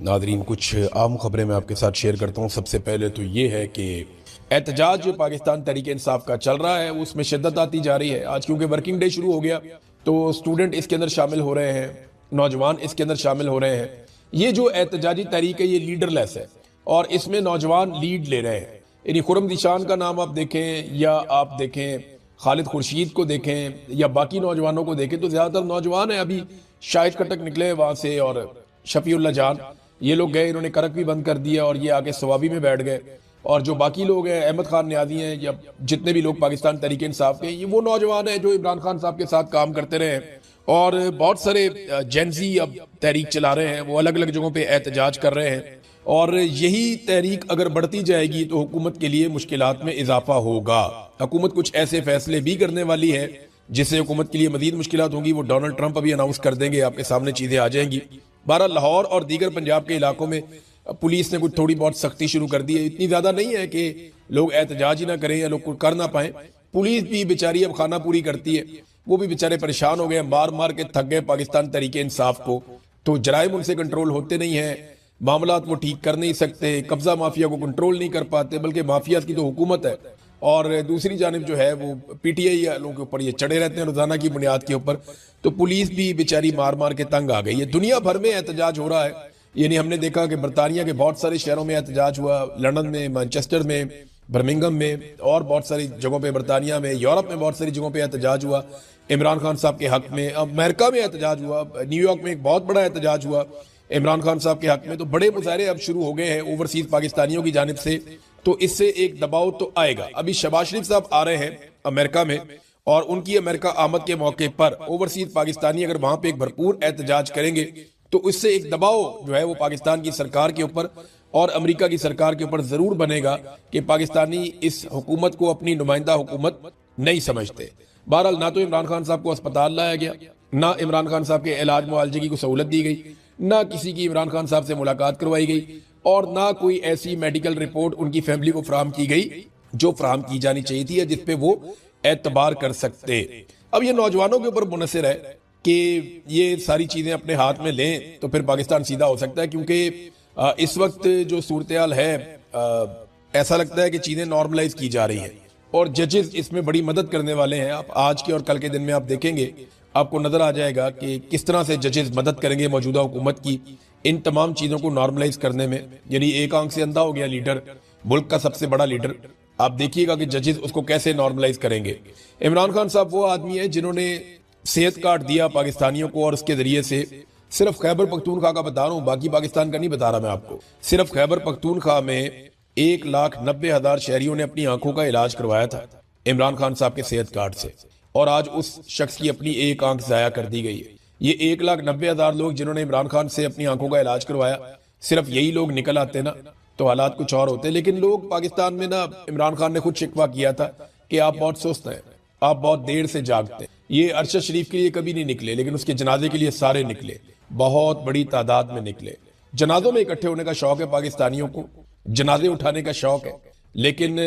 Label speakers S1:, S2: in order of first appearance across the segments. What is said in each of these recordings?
S1: Nadreen, कुछ आम खबरें मैं आपके साथ शेयर करता हूँ। सबसे पहले तो ये है कि एहतजाज जो पाकिस्तान तहरीक इंसाफ का चल रहा है उसमें शिद्दत आती जा रही है। आज क्योंकि वर्किंग डे शुरू हो गया तो स्टूडेंट इसके अंदर शामिल हो रहे हैं, नौजवान इसके अंदर शामिल हो रहे हैं। ये जो एहतजाजी तहरीक है ये लीडरलेस है और इसमें नौजवान लीड ले रहे हैं। यानी खुरम दिशान का नाम आप देखें या आप देखें खालिद खुर्शीद को देखें या बाकी नौजवानों को देखें तो ज़्यादातर नौजवान है। अभी शाहिद कटक निकले वहाँ से और शफीउल्लाह जान, ये लोग गए, इन्होंने करक भी बंद कर दिया और ये आके सवाबी में बैठ गए। और जो बाकी लोग हैं, अहमद खान न्याजी हैं या जितने भी लोग पाकिस्तान तहरीक इंसाफ के, ये वो नौजवान हैं जो इमरान खान साहब के साथ काम करते रहे हैं। और बहुत सारे जेंजी अब तहरीक चला रहे हैं, वो अलग अलग जगहों पे एहतजाज कर रहे हैं। और यही तहरीक अगर बढ़ती जाएगी तो हुकूमत के लिए मुश्किलात में इजाफा होगा। हुकूमत कुछ ऐसे फैसले भी करने वाली है जिससे हुकूमत के लिए मजीद मुश्किलात होंगी। वो डोनाल्ड ट्रंप अभी अनाउंस कर देंगे, आपके सामने चीजें आ जाएंगी। 12 लाहौर और दीगर पंजाब के इलाकों में पुलिस ने कुछ थोड़ी बहुत सख्ती शुरू कर दी है। इतनी ज्यादा नहीं है कि लोग एहतजाज ही ना करें या लोग कुछ कर ना पाए। पुलिस भी बेचारी अब खाना पूरी करती है, वो भी बेचारे परेशान हो गए, मार मार के थक गए पाकिस्तान तहरीके इंसाफ को। तो जराइम उनसे कंट्रोल होते नहीं है, मामलात वो ठीक कर नहीं सकते, कब्जा माफिया को कंट्रोल नहीं कर पाते, बल्कि माफिया की तो हुकूमत है। और दूसरी जानिब जो है वो पीटीआई वालों के ऊपर ये चढ़े रहते हैं रोजाना की बुनियाद के ऊपर। तो पुलिस भी बेचारी मार मार के तंग आ गई है। दुनिया भर में एहतजाज हो रहा है। यानी हमने देखा कि बरतानिया के बहुत सारे शहरों में एहतजाज हुआ, लंदन में, मैनचेस्टर में, बर्मिंघम में और बहुत सारी जगहों पे, बरतानिया में, यूरोप में बहुत सारी जगहों पे एहतजाज हुआ इमरान खान साहब के हक में। अमेरिका में एहतजाज हुआ, न्यूयॉर्क में एक बहुत बड़ा एहतजाज हुआ इमरान खान साहब के हक में। तो बड़े मुजाहरे अब शुरू हो गए हैं ओवरसीज पाकिस्तानियों की जानिब से, तो इससे एक दबाव तो आएगा। अभी शहबाज शरीफ साहब आ रहे हैं अमेरिका में और उनकी अमेरिका आमद के मौके पर ओवरसीज पाकिस्तानी अगर वहां पे एक भरपूर एहतजाज करेंगे तो इससे एक दबाव जो है वो पाकिस्तान की सरकार के ऊपर और अमेरिका की सरकार के ऊपर जरूर बनेगा कि पाकिस्तानी इस हुकूमत को अपनी नुमाइंदा हुकूमत नहीं समझते। बहरहाल, ना तो इमरान खान साहब को अस्पताल लाया गया, ना इमरान खान साहब के इलाज मुआवजे की कोई सहूलत दी गई, ना किसी की इमरान खान साहब से मुलाकात करवाई गई और ना कोई ऐसी मेडिकल रिपोर्ट उनकी फैमिली को फराहम की गई जो फराहम की जानी चाहिए थी या जिसपे वो एतबार कर सकते। अब ये नौजवानों के ऊपर मुनसर है कि ये सारी चीजें अपने हाथ में लें तो फिर पाकिस्तान सीधा हो सकता है। क्योंकि इस वक्त जो सूरत हाल है, ऐसा लगता है कि चीजें नॉर्मलाइज की जा रही हैं और जजेस इसमें बड़ी मदद करने वाले हैं। आप आज के और कल के दिन में आप देखेंगे, आपको नजर आ जाएगा कि किस तरह से जजेस मदद करेंगे मौजूदा हुकूमत की इन तमाम चीजों को नॉर्मलाइज करने में। यानी एक आंख से अंधा हो गया लीडर, मुल्क का सबसे बड़ा लीडर, आप देखिएगा कि जजेस उसको कैसे नॉर्मलाइज करेंगे। इमरान खान साहब वो आदमी है जिन्होंने सेहत कार्ड दिया पाकिस्तानियों को और उसके जरिए से सिर्फ खैबर पख्तूनख्वा का बता रहा हूं, बाकी पाकिस्तान का नहीं बता रहा मैं आपको, सिर्फ खैबर पख्तूनख्वा में 1,90,000 शहरियों ने अपनी आंखों का इलाज करवाया था इमरान खान साहब के सेहत कार्ड से। और आज उस शख्स की अपनी एक आंख जाया कर दी गई है। ये 1,90,000 लोग जिन्होंने इमरान खान से अपनी आंखों का इलाज करवाया, सिर्फ यही लोग निकल आते ना तो हालात कुछ और होते। लेकिन लोग पाकिस्तान में ना, इमरान खान ने खुद शिकवा किया था कि आप बहुत सुस्त हैं, आप बहुत देर से जागते हैं। ये अरशद शरीफ के लिए कभी नहीं निकले, लेकिन उसके जनाजे के लिए सारे निकले, बहुत बड़ी तादाद में निकले। जनाजों में इकट्ठे होने का शौक है पाकिस्तानियों को, जनाजे उठाने का शौक है, लेकिन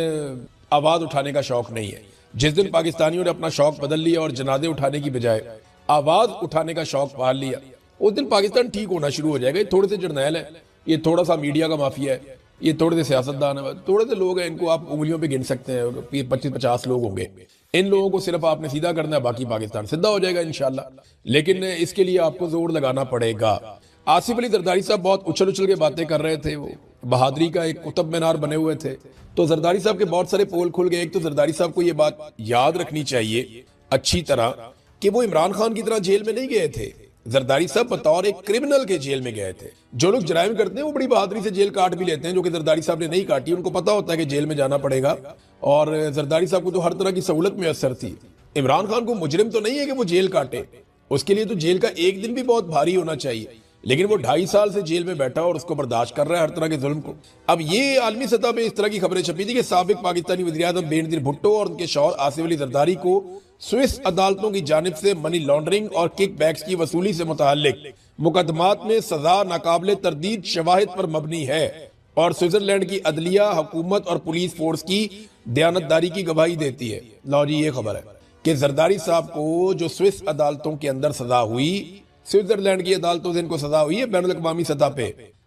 S1: आवाज उठाने का शौक नहीं है। जिस दिन पाकिस्तानियों ने अपना शौक बदल लिया और जनाजे उठाने की बजाय आवाज उठाने का शौक पाल लिया, उस दिन पाकिस्तान ठीक होना शुरू हो जाएगा। ये थोड़े से जर्नैल है, ये थोड़ा सा मीडिया का माफिया है, ये थोड़े से सियासतदान है, थोड़े से लोग हैं, इनको आप उंगलियों पे गिन सकते हैं, 25-50 लोग होंगे। इन लोगों को सिर्फ आपने सीधा करना है, बाकी पाकिस्तान सीधा हो जाएगा इंशाल्लाह। लेकिन इसके लिए आपको जोर लगाना पड़ेगा। आसिफ अली जरदारी साहब बहुत उछल उछल के बातें कर रहे थे, वो बहादुरी का एक कुतुब मीनार बने हुए थे। तो जरदारी साहब के बहुत सारे पोल खुल गए। एक तो जरदारी साहब को ये बात याद रखनी चाहिए अच्छी तरह कि वो इमरान खान की तरह जेल में नहीं गए थे। जरदारी साहब बतौर एक क्रिमिनल के जेल में गए थे। जो लोग जराइम करते हैं वो बड़ी बहादुरी से जेल काट भी लेते हैं, जो कि जरदारी साहब ने नहीं काटी। उनको पता होता है कि जेल में जाना पड़ेगा और जरदारी साहब को तो हर तरह की सहूलत मुयसर थी। इमरान खान को मुजरिम तो नहीं है कि वो जेल काटे, उसके लिए तो जेल का एक दिन भी बहुत भारी होना चाहिए। लेकिन वो 2.5 साल से जेल में बैठा और उसको बर्दाश्त कर रहा है हर तरह के जुल्म को। अब ये आलमी सतह पे इस तरह की खबरें छपी थी कि साबिक पाकिस्तानी वज़ीर-ए-आज़म बेनज़ीर भुट्टो और उनके शौहर आसिफ अली जरदारी को स्विस अदालतों की जानिब से मनी लॉन्ड्रिंग और किक बैक्स की वसूली से मुताल्लिक मुकदमात में सजा नाकाबिले तरदीद शवाहिद पर मबनी है और स्विट्जरलैंड की अदलिया, हुकूमत और पुलिस फोर्स की दयानतदारी की गवाही देती है। लो जी, ये खबर है कि जरदारी साहब को जो स्विस अदालतों के अंदर सजा हुई, स्विट्जरलैंड की अदालतों से इनको सजा हुई है बैनुल अक़वामी सतह पे,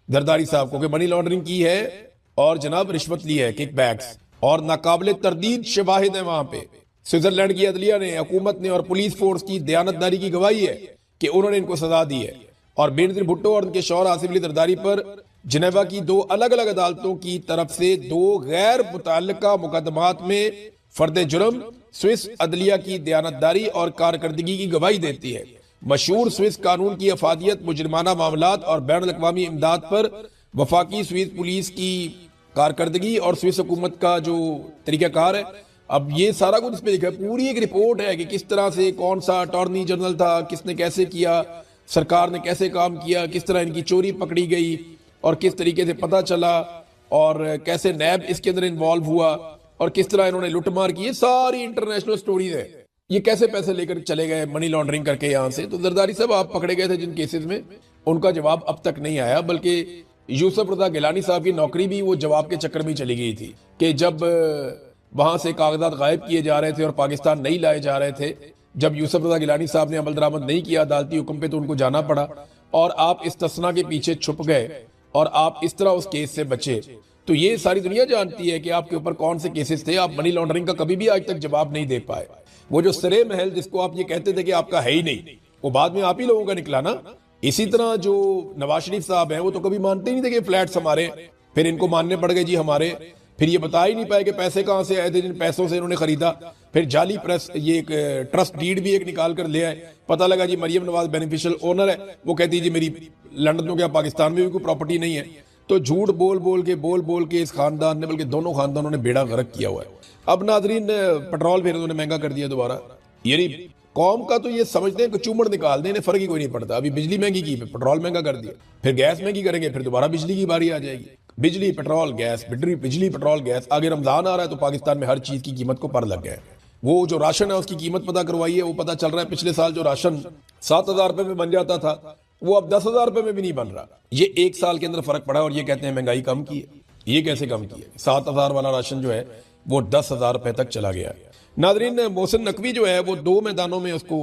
S1: जरदारी साहब को कि मनी लॉन्ड्रिंग की है और जनाब रिश्वत ली है, किकबैक्स, और नाकाबिले तरदीद शवाहिद है वहां पे। स्विट्जरलैंड की अदलिया ने, हुकूमत ने और पुलिस फोर्स की दयानतदारी की गवाही है कि उन्होंने इनको सजा दी है। और बेनजीर भुट्टो और उनके शौहर आसिफ अली जरदारी पर जिनेवा की 2 अलग अलग अदालतों की तरफ से 2 गैर मुतअल्लिका मुकदमात में फर्द जुर्म स्विस अदलिया की दयानतदारी और कारकर्दगी की गवाही देती है। मशहूर स्विस कानून की अफादियत, मुजरिमाना मामलात और बैन अल-अक़वामी इमदाद पर वफाकी स्विस पुलिस की कारकर्दगी और स्विस हुकूमत का जो तरीकाकार है, अब ये सारा कुछ इसमें लिखा है। पूरी एक रिपोर्ट है कि किस तरह से, कौन सा अटॉर्नी जनरल था, किसने कैसे किया, सरकार ने कैसे काम किया, किस तरह इनकी चोरी पकड़ी गई और किस तरीके से पता चला, और कैसे नैब इसके अंदर इन्वॉल्व हुआ और किस तरह इन्होंने लुटमार की। ये सारी इंटरनेशनल स्टोरीज है। ये कैसे पैसे लेकर चले गए मनी लॉन्ड्रिंग करके यहाँ से। तो जरदारी साहब आप पकड़े गए थे जिन केसेस में, उनका जवाब अब तक नहीं आया, बल्कि यूसुफ रजा गिलानी साहब की नौकरी भी वो जवाब के चक्कर में चली गई थी कि जब वहां से कागजात गायब किए जा रहे थे और पाकिस्तान नहीं लाए जा रहे थे, जब यूसुफ रजा गिलानी साहब ने अमल दरामद नहीं किया अदालती हुक्म पे, तो उनको जाना पड़ा और आप इस तस्ना के पीछे छुप गए और आप इस तरह उस केस से बचे। तो ये सारी दुनिया जानती है कि आपके ऊपर कौन से केसेस थे। आप मनी लॉन्ड्रिंग का कभी भी आज तक जवाब नहीं दे पाए। वो जो सरे महल जिसको आप ये कहते थे कि आपका है ही नहीं, वो बाद में आप ही लोगों का निकला ना। इसी तरह जो नवाज शरीफ साहब हैं, वो तो कभी मानते ही नहीं थे कि फ्लैट्स हमारे, फिर इनको मानने पड़ गए जी हमारे। फिर ये बता ही नहीं पाए कि पैसे कहां से आए थे जिन पैसों से इन्होंने खरीदा। फिर जाली प्रेस, ये एक ट्रस्ट डीड भी एक निकाल कर ले आए। पता लगा जी मरियम नवाज बेनिफिशियल ओनर है, वो कहती है जी मेरी लंदन में क्या पाकिस्तान में भी कोई प्रॉपर्टी नहीं है। तो झूठ बोल बोल के इस खानदान ने, बल्कि दोनों खानदानों ने बेड़ा गर्क किया हुआ है। अब नाजरीन, पेट्रोल फिर उन्होंने महंगा कर दिया दोबारा। यानी कौम का तो ये समझते हैं कि चूमड़ निकाल दें, फर्क ही कोई नहीं पड़ता। अभी बिजली महंगी की, पेट्रोल महंगा कर दिया, फिर गैस महंगी करेंगे, फिर दोबारा बिजली की बारी आ जाएगी। बिजली पेट्रोल गैस, बिजली पेट्रोल गैस। आगे रमजान आ रहा है तो पाकिस्तान में हर चीज की कीमत को पर लग गया है। वो जो राशन है उसकी कीमत पता करवाई है, वो पता चल रहा है पिछले साल जो राशन 7,000 रुपए में बन जाता था, वो अब 10,000 रुपए में भी नहीं बन रहा। ये 1 साल के अंदर फर्क पड़ा और ये कहते हैं महंगाई कम की है। ये कैसे कम की है? 7,000 वाला राशन जो है वो 10,000 रुपए तक चला गया है। नादरीन, मोहसिन नकवी जो है वो 2 मैदानों में उसको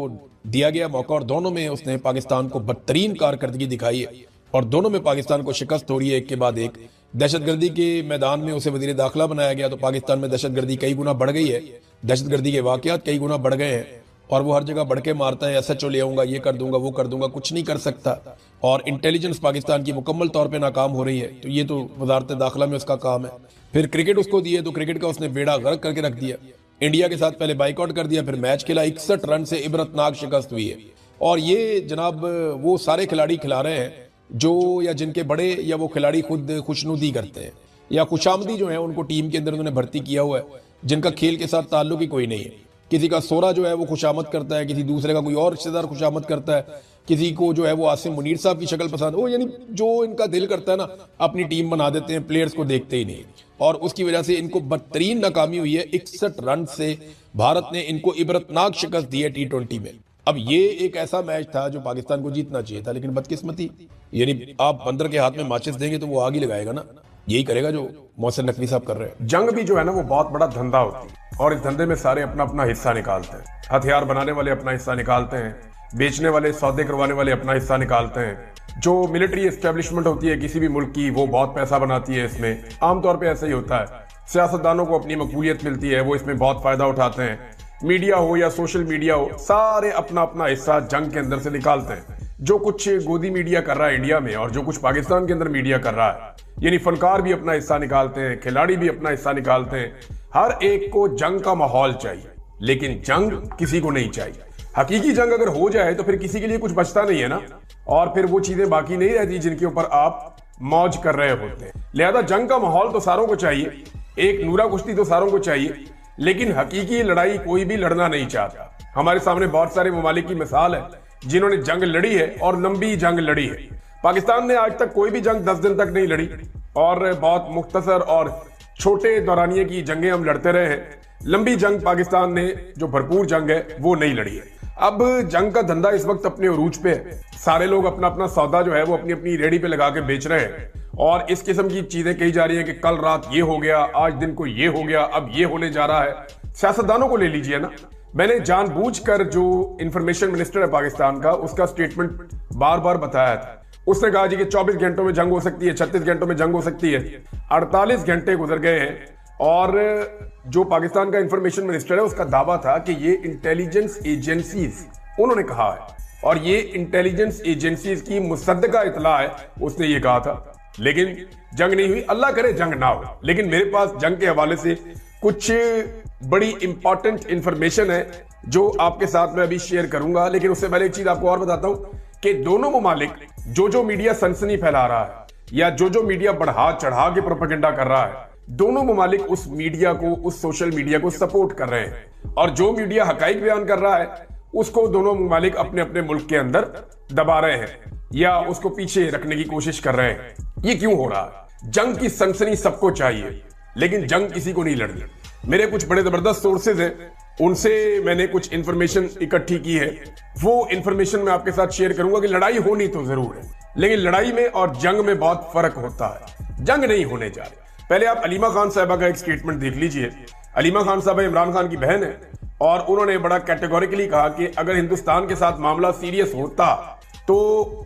S1: दिया गया मौका और दोनों में उसने पाकिस्तान को बदतरीन कारकर्दगी दिखाई है और दोनों में पाकिस्तान को शिकस्त हो रही है एक के बाद एक। दहशतगर्दी के मैदान में उसे वजीर दाखिला बनाया गया तो पाकिस्तान में दहशतगर्दी कई गुना बढ़ गई है, दहशतगर्दी के वाकयात कई गुना बढ़ गए हैं और वो हर जगह बढ़ के मारता है। SHO ले आऊंगा, ये कर दूंगा, वो कर दूंगा, कुछ नहीं कर सकता। और इंटेलिजेंस पाकिस्तान की मुकम्मल तौर पे नाकाम हो रही है। तो ये तो वजारत दाखिला में उसका काम है। फिर क्रिकेट उसको दिए तो क्रिकेट का उसने बेड़ा गर्क करके रख दिया। इंडिया के साथ पहले बाइकआउट कर दिया, फिर मैच खेला, 61 रन से इबरतनाक शिकस्त हुई है। और ये जनाब वो सारे खिलाड़ी खिला रहे हैं जो, या जिनके बड़े या वो खिलाड़ी खुद खुशनुदी करते हैं या खुशामदी जो है उनको टीम के अंदर उन्होंने भर्ती किया हुआ है, जिनका खेल के साथ ताल्लुक ही कोई नहीं है। किसी का सोरा जो है वो खुशामद करता है, किसी दूसरे का कोई और रिश्तेदार खुशामद करता है, किसी को जो है वो आसिम मुनीर साहब की शक्ल पसंद हो, यानी जो इनका दिल करता है ना अपनी टीम बना देते हैं, प्लेयर्स को देखते ही नहीं। और उसकी वजह से इनको बदतरीन नाकामी हुई है। 61 रन से भारत ने इनको इबरतनाक शिकस्त दी है T20 में। अब ये एक ऐसा मैच था जो पाकिस्तान को जीतना चाहिए था, लेकिन बदकिस्मती, यानी आप बंदर के हाथ में माचिस देंगे तो वो आग ही लगाएगा ना। यही करेगा जो मोहसिन नकवी साहब कर रहे हैं।
S2: जंग भी जो है ना वो बहुत बड़ा धंधा होती है और इस धंधे में सारे अपना अपना हिस्सा निकालते हैं। हथियार बनाने वाले अपना हिस्सा निकालते हैं, बेचने वाले, सौदे करवाने वाले अपना हिस्सा निकालते हैं। जो मिलिट्री एस्टेब्लिशमेंट होती है किसी भी मुल्क की, वो बहुत पैसा बनाती है इसमें। आमतौर पर ऐसा ही होता है। सियासतदानों को अपनी मकबूलियत मिलती है, वो इसमें बहुत फायदा उठाते हैं। मीडिया हो या सोशल मीडिया हो, सारे अपना अपना हिस्सा जंग के अंदर से निकालते हैं। जो कुछ गोदी मीडिया कर रहा है इंडिया में और जो कुछ पाकिस्तान के अंदर मीडिया कर रहा है, यानी फनकार भी अपना हिस्सा निकालते हैं, खिलाड़ी भी अपना हिस्सा निकालते हैं। हर एक को जंग का माहौल चाहिए, लेकिन जंग किसी को नहीं चाहिए। हकीकी जंग अगर हो जाए तो फिर किसी के लिए कुछ बचता नहीं है ना, और फिर वो चीजें बाकी नहीं रहती जिनके ऊपर आप मौज कर रहे होते हैं। लिहाजा जंग का माहौल तो सारों को चाहिए, एक नूरा कुश्ती तो सारों को चाहिए, लेकिन हकीकी लड़ाई कोई भी लड़ना नहीं चाहता। हमारे सामने बहुत सारे ममालिक की मिसाल है जिन्होंने जंग लड़ी है और लंबी जंग लड़ी है। पाकिस्तान ने आज तक कोई भी जंग 10 दिन तक नहीं लड़ी और बहुत मुख्तसर और छोटे दौरानिये की जंगें हम लड़ते रहे हैं। लंबी जंग पाकिस्तान ने जो भरपूर जंग है वो नहीं लड़ी है। अब जंग का धंधा इस वक्त अपने उरूज पे है। सारे लोग अपना अपना सौदा जो है वो अपनी अपनी रेडी पे लगा के बेच रहे हैं और इस किस्म की चीजें कही जा रही है कि कल रात ये हो गया, आज दिन को ये हो गया, अब ये होने जा रहा है। सियासतदानों को ले लीजिए ना, मैंने जानबूझकर जो इंफॉर्मेशन मिनिस्टर है पाकिस्तान का, उसका स्टेटमेंट बार बार बताया था। उसने कहा जी कि 24 घंटों में जंग हो सकती है, 36 घंटों में जंग हो सकती है। 48 घंटे गुजर गए हैं और जो पाकिस्तान का इंफॉर्मेशन मिनिस्टर है उसका दावा था कि ये इंटेलिजेंस एजेंसीज उन्होंने कहा है और ये इंटेलिजेंस एजेंसीज की मुसद्दका इतला है, उसने ये कहा था। लेकिन जंग नहीं हुई, अल्लाह करे जंग ना हो। लेकिन मेरे पास जंग के हवाले से कुछ बड़ी इंपॉर्टेंट इंफॉर्मेशन है जो आपके साथ मैं अभी शेयर करूंगा। लेकिन उससे पहले एक चीज आपको और बताता हूं कि दोनों ममालिक जो मिडिया सनसनी फैला रहा है या जो मीडिया बढ़ा चढ़ा के प्रोपेगेंडा कर रहा है, दोनों ममालिक उस मीडिया को, उस सोशल मीडिया को सपोर्ट कर रहे हैं और जो मीडिया हकाइक बयान कर रहा है उसको दोनों ममालिक अपने अपने मुल्क के अंदर दबा रहे हैं या उसको पीछे रखने की कोशिश कर रहे हैं। ये क्यों हो रहा है? जंग की सनसनी सबको चाहिए लेकिन जंग किसी को नहीं लड़नी। मेरे कुछ बड़े जबरदस्त सोर्सेज हैं, उनसे मैंने कुछ इंफॉर्मेशन इकट्ठी की है। वो इंफॉर्मेशन मैं आपके साथ शेयर करूंगा कि लड़ाई होनी तो जरूर है लेकिन लड़ाई में और जंग में बहुत फर्क होता है। जंग नहीं होने जा रही। पहले आप अलीमा खान साहबा का एक स्टेटमेंट देख लीजिए। अलीमा खान साहबा इमरान खान की बहन है और उन्होंने बड़ा कैटेगोरिकली कहा कि अगर हिंदुस्तान के साथ मामला सीरियस होता तो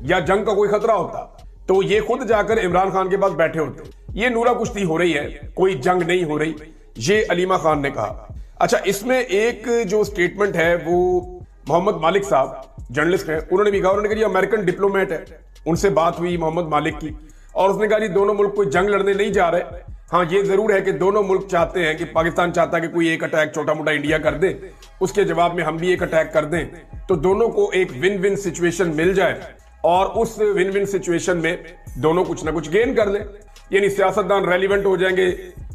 S2: या जंग का कोई खतरा होता तो ये खुद जाकर इमरान खान के पास बैठे होते। ये नूरा कुश्ती हो रही है, कोई जंग नहीं हो रही, ये अलीमा खान ने कहा। अच्छा, इसमें एक जो स्टेटमेंट है वो मोहम्मद मालिक साहब जर्नलिस्ट हैं, उन्होंने भी कहा। उन्होंने कहा अमेरिकन डिप्लोमेट है, उनसे बात हुई मोहम्मद मालिक की और उसने कहा जी दोनों मुल्क कोई जंग लड़ने नहीं जा रहे। हाँ, ये जरूर है कि दोनों मुल्क चाहते हैं कि पाकिस्तान चाहता है कि कोई एक अटैक छोटा मोटा इंडिया कर दे, उसके जवाब में हम भी एक अटैक कर दें तो दोनों को एक विन विन सिचुएशन मिल जाए और उस विन विन सिचुएशन में दोनों कुछ ना कुछ गेन कर लें। यानी सियासतदान रेलिवेंट हो जाएंगे,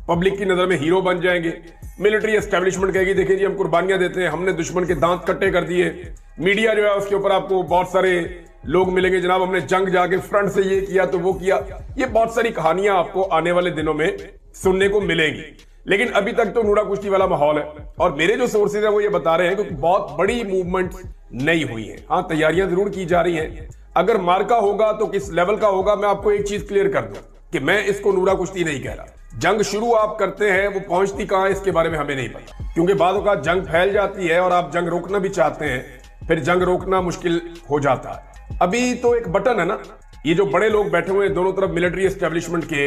S2: पब्लिक की नजर में हीरो बन जाएंगे। मिलिट्री एस्टेब्लिशमेंट कहेगी देखिए जी हम कुर्बानियां देते हैं, हमने दुश्मन के दांत कट्टे कर दिए। मीडिया जो है उसके ऊपर आपको बहुत सारे लोग मिलेंगे, जनाब हमने जंग जाके फ्रंट से ये किया तो वो किया। ये बहुत सारी कहानियां आपको आने वाले दिनों में सुनने को मिलेगी। लेकिन अभी तक तो नूरा कुश्ती वाला माहौल है और मेरे जो सोर्सेज है वो ये बता रहे हैं कि बहुत बड़ी मूवमेंट नहीं हुई है। हाँ, तैयारियां जरूर की जा रही हैं। अगर मार्का होगा तो किस लेवल का होगा, मैं आपको एक चीज क्लियर कर दूं कि मैं इसको नूरा कुश्ती नहीं कह रहा। जंग शुरू आप करते हैं, वो पहुंचती कहां है इसके बारे में हमें नहीं पता, क्योंकि बाद औक़ात जंग फैल जाती है और आप जंग रोकना भी चाहते हैं, फिर जंग रोकना मुश्किल हो जाता है। अभी तो एक बटन है ना, ये जो बड़े लोग बैठे हुए हैं दोनों तरफ मिलिट्री एस्टेब्लिशमेंट के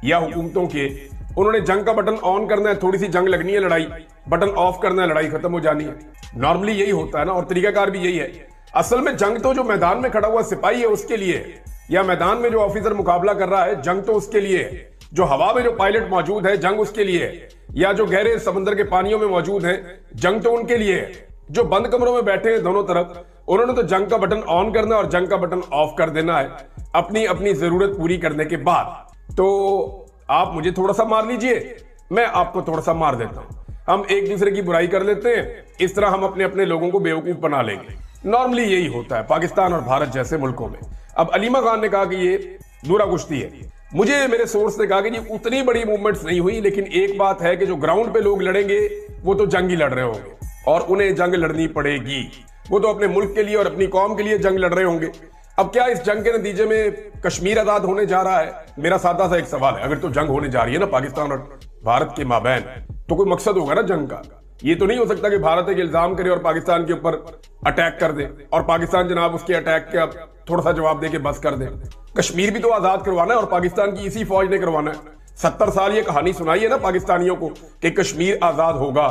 S2: या हुकूमतों के, उन्होंने जंग का बटन ऑन करना है, थोड़ी सी जंग लगनी है, लड़ाई बटन ऑफ करना है, लड़ाई खत्म हो जानी है। नॉर्मली यही होता है ना, और तरीकाकार भी यही है। असल में जंग तो जो मैदान में खड़ा हुआ सिपाही है उसके लिए है, या मैदान में जो ऑफिसर मुकाबला कर रहा है जंग तो उसके लिए है। जो हवा में जो पायलट मौजूद है जंग उसके लिए है, या जो गहरे समंदर के पानियों में मौजूद है जंग तो उनके लिए है। जो बंद कमरों में बैठे हैं दोनों तरफ, उन्होंने तो जंग का बटन ऑन करना और जंग का बटन ऑफ कर देना है अपनी अपनी जरूरत पूरी करने के बाद। तो आप मुझे थोड़ा सा मार लीजिए, मैं आपको थोड़ा सा मार देता हूं, हम एक दूसरे की बुराई कर लेते हैं, इस तरह हम अपने अपने लोगों को बेवकूफ बना लेंगे। नॉर्मली यही होता है पाकिस्तान और भारत जैसे मुल्कों में। अब अलीमा खान ने कहा कि ये नूरा कुश्ती है। मुझे मेरे सोर्स ने कहा कि जी उतनी बड़ी मूवमेंट्स नहीं हुई, लेकिन एक बात है कि जो ग्राउंड पे लोग लड़ेंगे वो तो जंग ही लड़ रहे होंगे और उन्हें जंग लड़नी पड़ेगी। वो तो अपने मुल्क के लिए और अपनी कौम के लिए जंग लड़ रहे होंगे। अब क्या इस जंग के नतीजे में कश्मीर आजाद होने जा रहा है? मेरा सादा सा एक सवाल है, अगर तो जंग होने जा रही है ना पाकिस्तान और भारत के माबैन, तो कोई मकसद होगा ना जंग का। ये तो नहीं हो सकता कि भारत एक इल्जाम करे और पाकिस्तान के ऊपर अटैक कर दे और पाकिस्तान जनाब उसके अटैक का थोड़ा सा जवाब दे के बस कर दे। कश्मीर भी तो आजाद करवाना है और पाकिस्तान की इसी फौज ने करवाना है। 70 साल ये कहानी सुनाई है ना पाकिस्तानियों को कि कश्मीर आजाद होगा,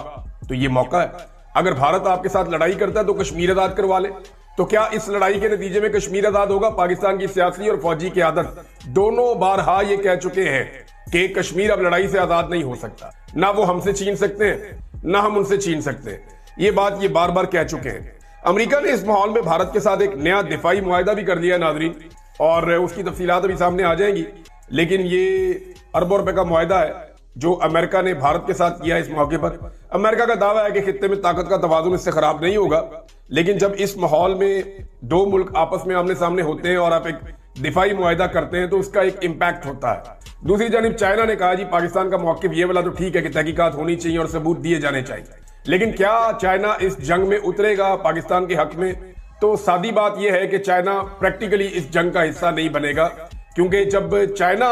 S2: तो ये मौका है। अगर भारत आपके साथ लड़ाई करता है तो कश्मीर आजाद करवा ले। तो क्या इस लड़ाई के नतीजे में कश्मीर आजाद होगा? पाकिस्तान की सियासी और फौजी की आदत दोनों बारहा ये कह चुके हैं कि कश्मीर अब लड़ाई से आजाद नहीं हो सकता। ना वो हमसे छीन सकते हैं ना हम उनसे छीन सकते हैं। ये बात ये बार बार कह चुके हैं। अमेरिका ने इस माहौल में भारत के साथ एक नया दिफाई मुआहदा भी कर लिया नाजरीन, और उसकी तफसीलात अभी सामने आ जाएंगी। लेकिन ये अरबों रुपए का मुआहदा है जो अमेरिका ने भारत के साथ किया। इस मौके पर अमेरिका का दावा है कि खित्ते में ताकत का तवाजुन इससे खराब नहीं होगा, लेकिन जब इस माहौल में दो मुल्क आपस में आमने सामने होते हैं और आप एक दिफाई मुआहदा करते हैं तो उसका एक इम्पैक्ट होता है। दूसरी जानिब चाइना ने कहा जी पाकिस्तान का मौक़िफ़ ये वाला तो ठीक है कि तहकीकात होनी चाहिए और सबूत दिए जाने चाहिए, लेकिन क्या चाइना इस जंग में उतरेगा पाकिस्तान के हक में? तो सादी बात यह है कि चाइना प्रैक्टिकली इस जंग का हिस्सा नहीं बनेगा, क्योंकि जब चाइना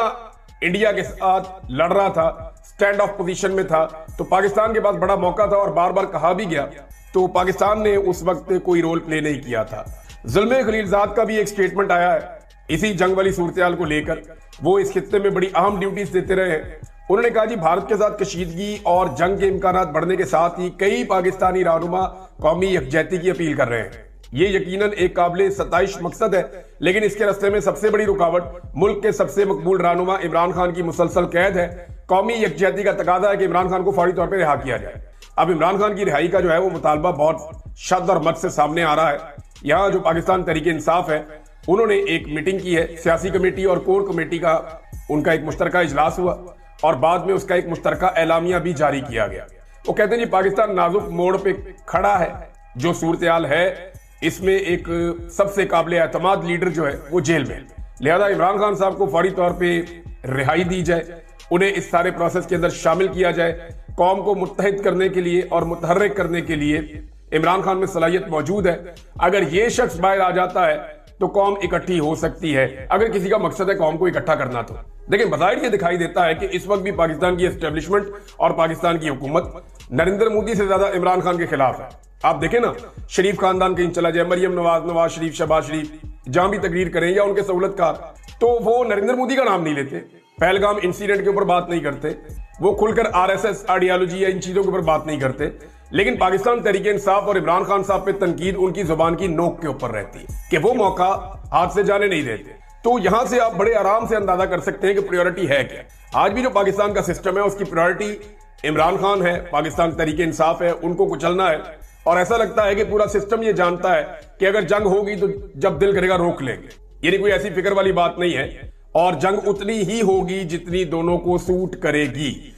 S2: इंडिया के साथ लड़ रहा था, स्टैंड ऑफ पोजीशन में था, तो पाकिस्तान के पास बड़ा मौका था और बार बार कहा भी गया, तो पाकिस्तान ने उस वक्त कोई रोल प्ले नहीं किया था। जुल्मे खलीलजाद का भी एक स्टेटमेंट आया है इसी जंग वाली सूरत को लेकर वो इस खित्ते में बड़ी अहम ड्यूटीज देते रहे हैं। उन्होंने कहा जी भारत के साथ कशीदगी और जंग के इम्कानात बढ़ने के साथ ही कई पाकिस्तानी रहनुमा कौमी यकजहती की अपील कर रहे हैं। ये यकीनन एक काबिल सताइश मकसद है, लेकिन इसके रास्ते में सबसे बड़ी रुकावट मुल्क के सबसे मकबूल रहनुमा इमरान खान की मुसलसल कैद है। कौमी यकजहती का तकाजा है कि इमरान खान को फौरी तौर पर रिहा किया जाए। अब इमरान खान की रिहाई का जो है वो मुतालबा बहुत शद्द और मत से सामने आ रहा है। यहाँ जो पाकिस्तान तहरीक इंसाफ है उन्होंने एक मीटिंग की है, सियासी कमेटी और कोर कमेटी का उनका एक मुश्तरका इजलास हुआ और बाद में उसका एक मुश्तरका एलामिया भी जारी किया गया। वो कहते हैं जी पाकिस्तान नाजुक मोड़ पे खड़ा है, जो सूरत है इसमें एक सबसे काबिल एतमाद लीडर जो है वो जेल में, लिहाजा इमरान खान साहब को फौरी तौर पे रिहाई दी जाए, उन्हें इस सारे प्रोसेस के अंदर शामिल किया जाए। कौम को मुत्तहिद करने के लिए और मुतहर्रिक करने के लिए इमरान खान में सलाहियत मौजूद है। अगर ये शख्स बाहर आ जाता है तो कौम इकट्ठी हो सकती है, अगर किसी का मकसद है कौम को इकट्ठा करना तो। लेकिन बज़ाहिर ये दिखाई देता है कि इस वक्त भी पाकिस्तान की एस्टेब्लिशमेंट और पाकिस्तान की हुकूमत नरेंद्र मोदी से ज्यादा इमरान खान के खिलाफ है। आप देखें ना, शरीफ खानदान कहीं चला जाए, मरियम नवाज, नवाज शरीफ, शहबाज शरीफ जहां भी तकरीर करें या उनके सहूलतकार, तो वो नरेंद्र मोदी का नाम नहीं लेते, पहलगाम इंसिडेंट के ऊपर बात नहीं करते, वो खुलकर आरएसएस आइडियोलॉजी या इन चीजों के ऊपर बात नहीं करते। लेकिन पाकिस्तान तहरीक इंसाफ और इमरान खान साहब पे तनकीद उनकी जुबान की नोक के ऊपर रहती है कि वो मौका हाथ से जाने नहीं देते। तो यहां से आप बड़े आराम से अंदाजा कर सकते हैं कि प्रायोरिटी है क्या। आज भी जो पाकिस्तान का सिस्टम है उसकी प्रायोरिटी इमरान खान है, पाकिस्तान तहरीक इंसाफ है, उनको कुचलना है। और ऐसा लगता है कि पूरा सिस्टम ये जानता है कि अगर जंग होगी तो जब दिल करेगा रोक लेंगे, यानी कोई ऐसी फिक्र वाली बात नहीं है। और जंग उतनी ही होगी जितनी दोनों को सूट करेगी।